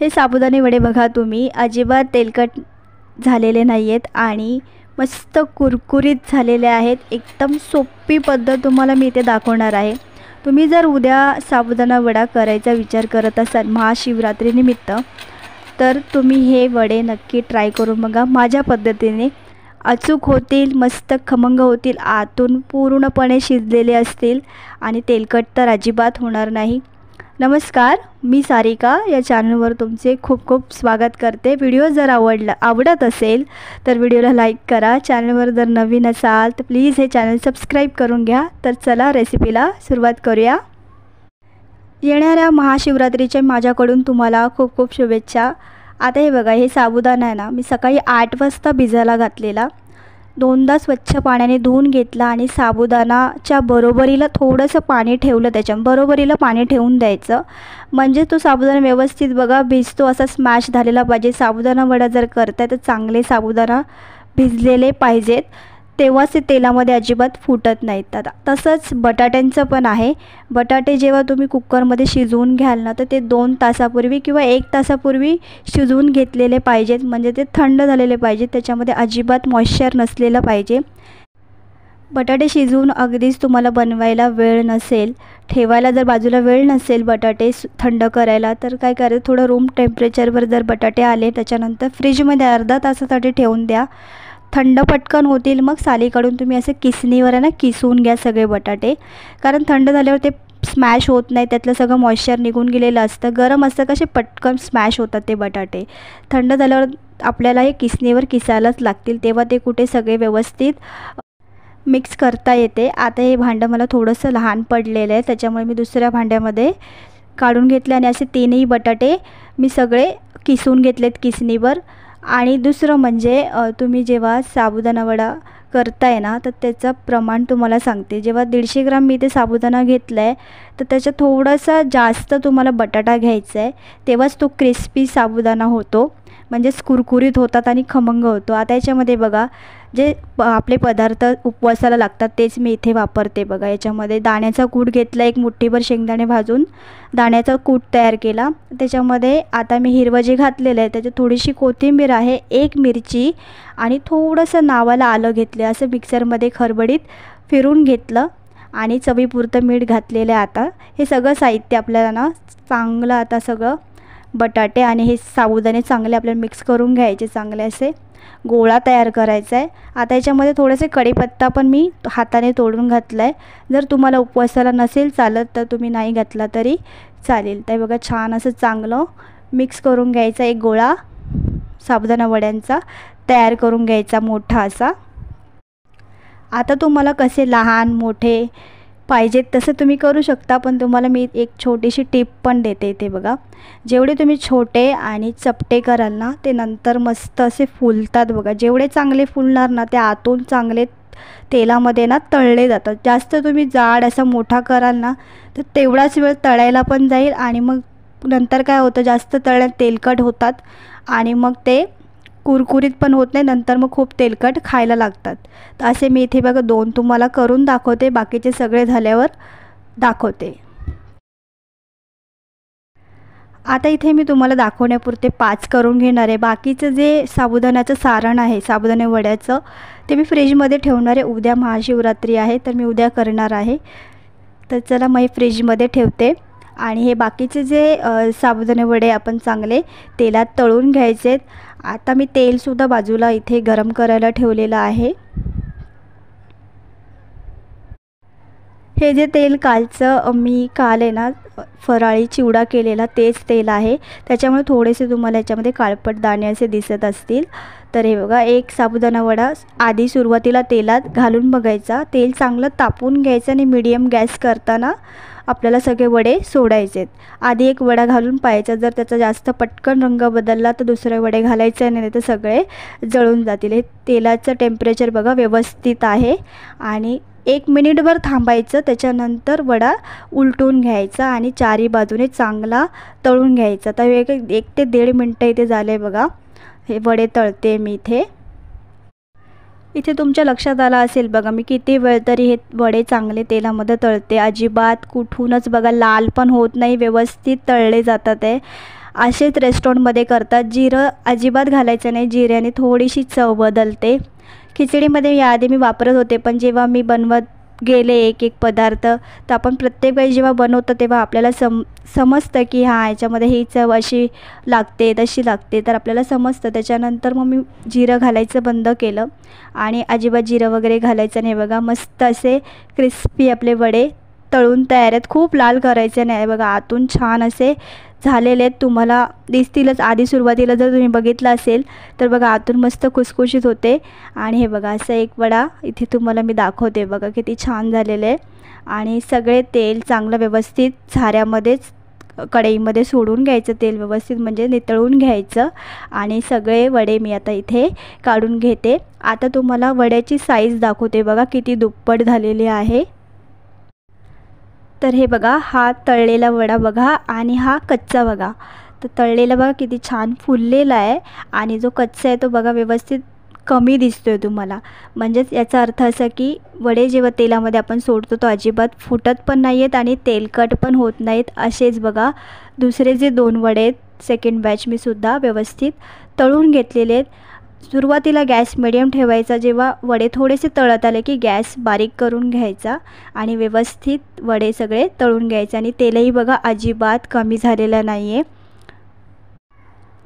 हे साबुदाणे वडे बघा तुम्ही अजिबात तेलकट झालेले नाही आहेत आणि मस्त कुरकुरीत झालेले आहेत। एकदम सोपी पद्धत तुम्हाला मी इथे दाखवणार आहे। तुम्ही जर उद्या साबुदाणा वडा करायचा विचार करत असाल महाशिवरात्रीनिमित्त तर तुम्ही हे वडे नक्की ट्राय करून बघा। माझ्या पद्धतीने अचूक होतील, मस्त खमंग होतील, आतून पूर्णपणे शिजलेले असतील आणि तेलकट तर अजिबात होणार नाही। नमस्कार, मी सारिका या चॅनलवर तुमचे खूप खूप स्वागत करते। व्हिडिओ जर आवडत असेल तर व्हिडिओला लाईक करा। चॅनलवर जर नवीन असाल तर प्लीज हे चॅनल सबस्क्राईब करून घ्या। तर चला रेसिपीला सुरुवात करूया। येणाऱ्या महाशिवरात्रीच्या माझ्याकडून तुम्हाला खूप खूप शुभेच्छा। आता हे बघा, हे साबुदाणा आहे ना, मी सकाळी 8 वाजता भिजायला घातलेला, दोनदा स्वच्छ पाण्याने धुवून घेतला आणि साबुदाणाच्या बरोबरीला थोडंसं पाणी ठेवलं, त्याच्या बरोबरीला पाणी ठेवून द्यायचं म्हणजे तो साबुदाणा व्यवस्थित बघा भिजतो, असा स्मॅश झालेला पाहिजे। साबुदाणा वडा जर करताय तर चांगले साबुदाणा भिजलेले पाहिजेत, तेव्हाच ते तेलामध्ये अजिबात फुटत नाहीत। तसंच बटाट्यांचं पण आहे। बटाटे जेव्हा तुम्ही कुकरमध्ये शिजवून घ्याल ना तर ते 2 तासापूर्वी किंवा 1 तासापूर्वी शिजवून घेतलेले पाहिजेत, म्हणजे ते थंड झालेले पाहिजेत, त्याच्यामध्ये अजिबात मॉइश्चर नसलेलं पाहिजे। बटाटे शिजवून अगदीच तुम्हाला बनवायला वेळ नसेल, ठेवायला जर बाजूला वेळ नसेल बटाटे थंड करायला, तर काय करायचं, थोडं रूम टेम्परेचरवर जर बटाटे आले त्याच्यानंतर फ्रीजमध्ये अर्धा तासासाठी ठेवून द्या, थंड पटकन होतील। मग साली काढून तुम्ही असे किसणीवर ना किसून घ्या सगळे बटाटे, कारण थंड झाल्यावर ते स्मॅश होत नाही, त्यातलं सगळं मॉइश्चर निघून गेलेलं असतं। गरम असतं कसे पटकन स्मॅश होतात ते बटाटे, थंड झाल्यावर आपल्याला हे किसणीवर किसायलाच लागतील, तेव्हा ते कुठे सगळे व्यवस्थित मिक्स करता येते। आता हे भांडं मला थोडंसं लहान पडलेलं आहे, त्याच्यामुळे मी दुसऱ्या भांड्यामध्ये काढून घेतले आणि असे 3ही बटाटे मी सगळे किसून घेतलेत किसणीवर। आणि दुसरं म्हणजे तुम्ही जेव्हा साबुदाणा वडा करताय ना तर त्याचं प्रमाण तुम्हाला सांगते। जेव्हा 150 ग्राम मी ते साबुदाणा घेतला आहे तर त्याच्यात थोडासा जास्त तुम्हाला बटाटा घ्यायचा आहे, तेव्हाच तो क्रिस्पी साबुदाणा होतो, म्हणजेच कुरकुरीत होतात आणि खमंग होतो। आता याच्यामध्ये बघा जे आपले पदार्थ उपवासाला लागतात तेच मी इथे वापरते बघा। याच्यामध्ये दाण्याचा कूट घेतला, 1 मुठ्ठीभर शेंगदाणे भाजून दाण्याचा कूट तयार केला, त्याच्यामध्ये आता मी हिरवं जे घातलेलं आहे त्याच्यात थोडीशी कोथिंबीर आहे, 1 मिरची आणि थोडंसं नावाला आलं घेतलं, असं मिक्सरमध्ये खरबडीत फिरून घेतलं आणि चवीपुरतं मीठ घातलेलं आहे। आता हे सगळं साहित्य आपल्याला ना चांगलं आता सगळं बटाटे आणि हे साबुदाणे चांगले आपल्याला मिक्स करून घ्यायचे, चांगले असे गोळा तयार करायचा आहे। आता याच्यामध्ये थोडेसे कढीपत्ता पण मी हाताने तोडून घातला आहे, जर तुम्हाला उपवासाला नसेल चालत तर तुम्ही नाही घातला तरी चालेल। तर बघा छान असं चांगलं मिक्स करून घ्यायचा, एक गोळा साबुदाणा वड्यांचा तयार करून घ्यायचा मोठा असा। आता तुम्हाला कसे लहान मोठे पाहिजेत तसं तुम्ही करू शकता, पण तुम्हाला मी एक छोटीशी टिप पण देते इथे बघा, जेवढे तुम्ही छोटे आणि चपटे कराल ना ते नंतर मस्त असे फुलतात बघा। जेवढे चांगले फुलणार ना ते आतून चांगले तेलामध्ये ना तळले जातात। जास्त तुम्ही जाड असा मोठा कराल ना तर तेवढाच वेळ तळायला पण जाईल आणि मग नंतर काय होतं, जास्त तळल्यात तेलकट होतात आणि मग ते कुरकुरीत पण होत नाही, नंतर मग खूप तेलकट खायला लागतात। तर असे मी इथे बघा 2 तुम्हाला करून दाखवते, बाकीचे सगळे झाल्यावर दाखवते। आता इथे मी तुम्हाला दाखवण्यापुरते 5 करून घेणार आहे। बाकीचं जे साबुदाण्याचं सारण आहे साबुदाणे वड्याचं ते मी फ्रीजमध्ये ठेवणार आहे, उद्या महाशिवरात्री आहे तर मी उद्या करणार आहे। तर चला मग फ्रीजमध्ये ठेवते आणि हे बाकीचे जे साबुदाणे वडे आपण चांगले तेलात तळून घ्यायचे। आता मी तेलसुद्धा बाजूला इथे गरम करायला ठेवलेलं आहे। हे जे तेल मी काल आहे ना फराळी चिवडा केलेला तेच तेल आहे, त्याच्यामुळे थोडेसे तुम्हाला याच्यामध्ये काळपट दाणे असे दिसत असतील। तर हे बघा, एक साबुदाणा वडा आधी सुरुवातीला तेलात घालून बघायचा, तेल चांगलं तापून घ्यायचं आणि मीडियम गॅस करताना आपल्याला सगळे वडे सोडायचे। आधी एक वडा घालून पाहायचा, जर त्याचा जास्त पटकन रंग बदलला तर दुसरे वडे घालायचे नाही तर सगळे जळून जातील। हे तेलाचं टेम्परेचर बघा व्यवस्थित आहे आणि 1 मिनिटभर थांबायचं, त्याच्यानंतर वडा उलटून घ्यायचा आणि चारी बाजूने चांगला तळून घ्यायचा। तर 1 ते 1.5 मिनटं इथे झाले बघा, हे वडे तळते मी इथे तुमच्या लक्षात आला असेल बघा मी किती वेळ तरी हे वडे चांगले तेलामध्ये तळते, अजिबात कुठूनच बघा लाल पण होत नाही, व्यवस्थित तळले जातात आहे असेच रेस्टॉरंटमध्ये करतात. जिरं अजिबात घालायचं नाही, जिऱ्याने थोडीशी चव बदलते. खिचडीमध्ये याआधी मी वापरत होते, पण जेव्हा मी बनवत गेले एक एक पदार्थ, तर आपण प्रत्येक वेळी जेव्हा बनवतो तेव्हा आपल्याला समजतं की हां याच्यामध्ये ही चव अशी लागते तशी लागते, तर आपल्याला समजतं. त्याच्यानंतर मग मी जिरं घालायचं बंद केलं आणि अजिबात जिरं वगैरे घालायचं नाही. बघा मस्त असे क्रिस्पी आपले वडे तळून तयार आहेत. खूप लाल करायचे नाही. बघा आतून छान असे झालेले आहेत, तुम्हाला दिसतीलच. आधी सुरुवातीला जर तुम्ही बघितलं असेल तर बघा आतून मस्त खुसखुशीत होते. आणि हे बघा असं एक वडा इथे तुम्हाला मी दाखवते. बघा किती छान झालेले आहे. आणि सगळे तेल चांगलं व्यवस्थित झाऱ्यामध्येच कढईमध्ये सोडून घ्यायचं, तेल व्यवस्थित म्हणजे नितळून घ्यायचं. आणि सगळे वडे मी आता इथे काढून घेते. आता तुम्हाला वड्याची साईज दाखवते. बघा किती दुप्पट झालेली आहे. तर हे बघा हा तळलेला वडा बघा आणि हा कच्चा बघा. तर तळलेला बघा किती छान फुललेला आहे आणि जो कच्चा आहे तो बघा व्यवस्थित कमी दिसतोय तुम्हाला. म्हणजेच याचा अर्थ असा की वडे जेव्हा तेलामध्ये आपण सोडतो तो अजिबात फुटत पण नाही आहेत आणि तेलकट पण होत नाहीत. असेच बघा दुसरे जे 2 वडे आहेत सेकंड बॅच मी सुद्धा व्यवस्थित तळून घेतलेले आहेत. सुरुवातीला गॅस मिडियम ठेवायचा. जेव्हा वडे थोडेसे तळत आले की गॅस बारीक करून घ्यायचा आणि व्यवस्थित वडे सगळे तळून घ्यायचे. आणि तेलही बघा अजिबात कमी झालेलं नाही आहे.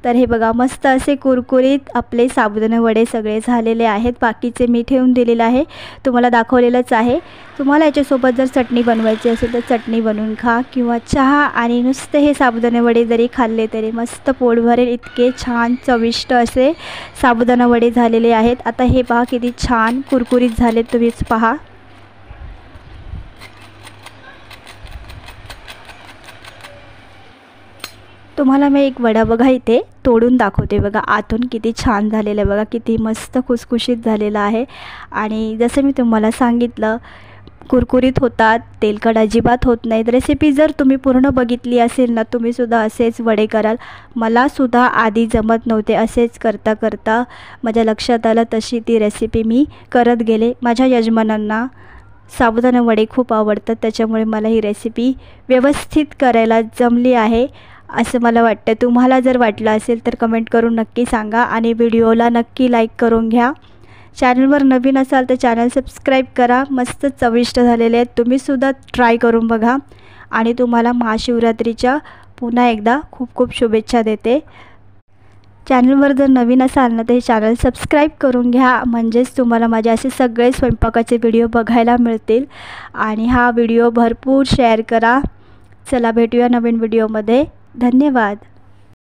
तर हे बघा मस्त असे कुरकुरीत आपले साबुदाणा वडे सगळे झालेले आहेत. बाकीचे मी ठेवून दिलेलं आहे, तुम्हाला दाखवलेलंच आहे. तुम्हाला याच्यासोबत जर चटणी बनवायची असेल तर चटणी बनवून खा किंवा चहा आणि नुसते हे साबुदाणा वडे जरी खाल्ले तरी मस्त पोट भरेल. इतके छान चविष्ट असे साबुदाणा वडे झालेले आहेत. आता हे पहा किती छान कुरकुरीत झाले, तुम्हीच पहा. तुम्हाला मी एक वडा बघा इथे तोडून दाखवते. बघा आतून किती छान झालेलं आहे. बघा किती मस्त खुसखुशीत झालेला आहे. आणि जसं मी तुम्हाला सांगितलं कुरकुरीत होतात, तेलकट अजिबात होत नाहीत. रेसिपी जर तुम्ही पूर्ण बघितली असेल ना तुम्हीसुद्धा असेच वडे कराल. मलासुद्धा आधी जमत नव्हते, असेच करता करता माझ्या लक्षात आलं, तशी ती रेसिपी मी करत गेले. माझ्या यजमानांना साबुदाणा वडे खूप आवडतात, त्याच्यामुळे मला ही रेसिपी व्यवस्थित करायला जमली आहे असं मला वाटतं. तुम्हाला जर वाटलं असेल तर कमेंट करून नक्की सांगा आणि व्हिडिओला नक्की लाईक करून घ्या. चॅनलवर नवीन असाल तर चॅनल सबस्क्राईब करा. मस्त चविष्ट झालेले आहेत, तुम्हीसुद्धा ट्राय करून बघा. आणि तुम्हाला महाशिवरात्रीच्या पुन्हा एकदा खूप खूप शुभेच्छा देते. चॅनलवर जर नवीन असाल ना तर हे चॅनल सबस्क्राईब करून घ्या, म्हणजेच तुम्हाला माझे असे सगळे स्वयंपाकाचे व्हिडिओ बघायला मिळतील. आणि हा व्हिडिओ भरपूर शेअर करा. चला भेटूया नवीन व्हिडिओमध्ये. धन्यवाद.